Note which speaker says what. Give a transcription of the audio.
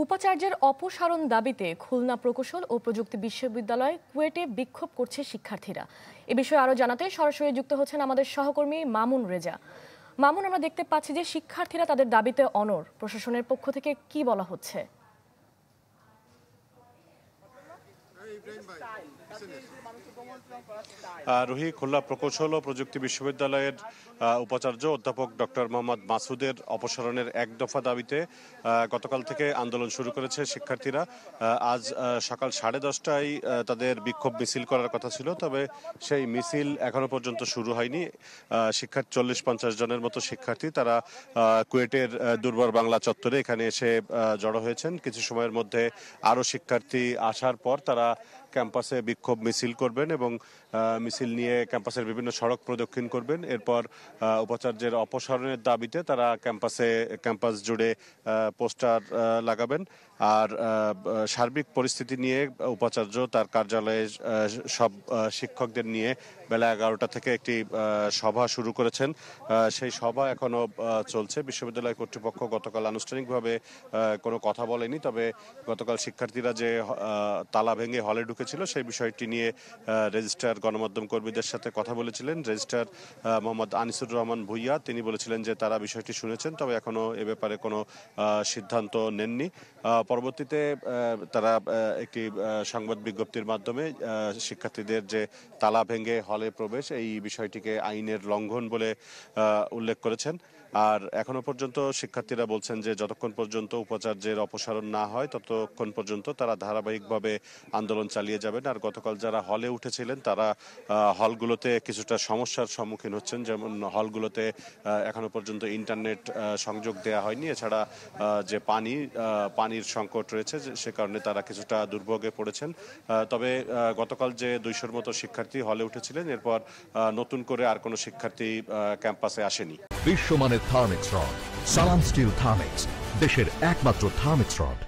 Speaker 1: উপাচার্যের অপসারণ দাবিতে খুলনা প্রকৌশল ও প্রযুক্তি বিশ্ববিদ্যালয় কুয়েটে বিক্ষোভ করছে শিক্ষার্থীরা। এ বিষয়ে আরো জানাতে সরাসরি যুক্ত হচ্ছেন আমাদের সহকর্মী মামুন রেজা। মামুন, আমরা দেখতে পাচ্ছি যে শিক্ষার্থীরা তাদের দাবিতে অনড়। প্রশাসনের পক্ষ থেকে কি বলা হচ্ছে?
Speaker 2: রুহি, খুলনা প্রকৌশল ও প্রযুক্তি বিশ্ববিদ্যালয়ের উপাচার্য অধ্যাপক ডক্টর মোহাম্মদ মাসুদের অপসারণের এক দফা দাবিতে গতকাল থেকে আন্দোলন শুরু করেছে শিক্ষার্থীরা। আজ সকাল 10:30টায় তাদের বিক্ষোভ মিছিল করার কথা ছিল, তবে সেই মিছিল এখনো পর্যন্ত শুরু হয়নি। শিক্ষার্থী 40-50 জনের মতো শিক্ষার্থী তারা কুয়েটের দুর্বার বাংলা চত্বরে এখানে এসে জড়ো হয়েছেন। কিছু সময়ের মধ্যে আরও শিক্ষার্থী আসার পর তারা ক্যাম্পাসে বিক্ষোভ মিছিল করবেন এবং মিছিল নিয়ে ক্যাম্পাসের বিভিন্ন সড়ক প্রদক্ষিণ করবেন। এরপর উপাচার্যের অপসারণের দাবিতে তারা ক্যাম্পাস জুড়ে পোস্টার লাগাবেন। আর সার্বিক পরিস্থিতি নিয়ে উপাচার্য তার কার্যালয়ে সব শিক্ষকদের নিয়ে বেলা 11টা থেকে একটি সভা শুরু করেছেন। সেই সভা এখনো চলছে। বিশ্ববিদ্যালয় কর্তৃপক্ষ গতকাল আনুষ্ঠানিকভাবে কোনো কথা বলেনি, তবে গতকাল শিক্ষার্থীরা যে তালা ভেঙে হলে ঢুকেছিল সেই বিষয়টি নিয়ে রেজিস্ট্রার গণমাধ্যম কর্মীদের সাথে কথা বলেছিলেন। রেজিস্ট্রার মোহাম্মদ আনিসুর রহমান ভুইয়া তিনি বলেছিলেন যে তারা বিষয়টি শুনেছেন, তবে এখনো এ ব্যাপারে কোনো সিদ্ধান্ত নেননি। পরবর্তীতে তারা একটি সংবাদ বিজ্ঞপ্তির মাধ্যমে শিক্ষার্থীদের যে তালা ভেঙে হলে প্রবেশ এই বিষয়টিকে আইনের লঙ্ঘন বলে উল্লেখ করেছেন। আর এখনো পর্যন্ত শিক্ষার্থীরা বলছেন যে যতক্ষণ পর্যন্ত উপাচার্যের অপসারণ না হয় ততক্ষণ পর্যন্ত তারা ধারাবাহিকভাবে আন্দোলন চালিয়ে যাবেন। আর গতকাল যারা হলে উঠেছিলেন তারা হলগুলোতে কিছুটা সমস্যার সম্মুখীন হচ্ছেন, যেমন হলগুলোতে এখনো পর্যন্ত ইন্টারনেট সংযোগ দেওয়া হয়নি। এছাড়া যে পানির সংকট রয়েছে, সে কারণে তারা কিছুটা দুর্ভোগে পড়েছেন। তবে গতকাল যে 200-র মতো শিক্ষার্থী হলে উঠেছিলেন, এরপর নতুন করে আর কোনো শিক্ষার্থী ক্যাম্পাসে আসেনি।
Speaker 3: বিশ্বমানের থার্মিক্স রড, সালাম স্টিল থার্মিক্স, দেশের একমাত্র থার্মিক্স রড।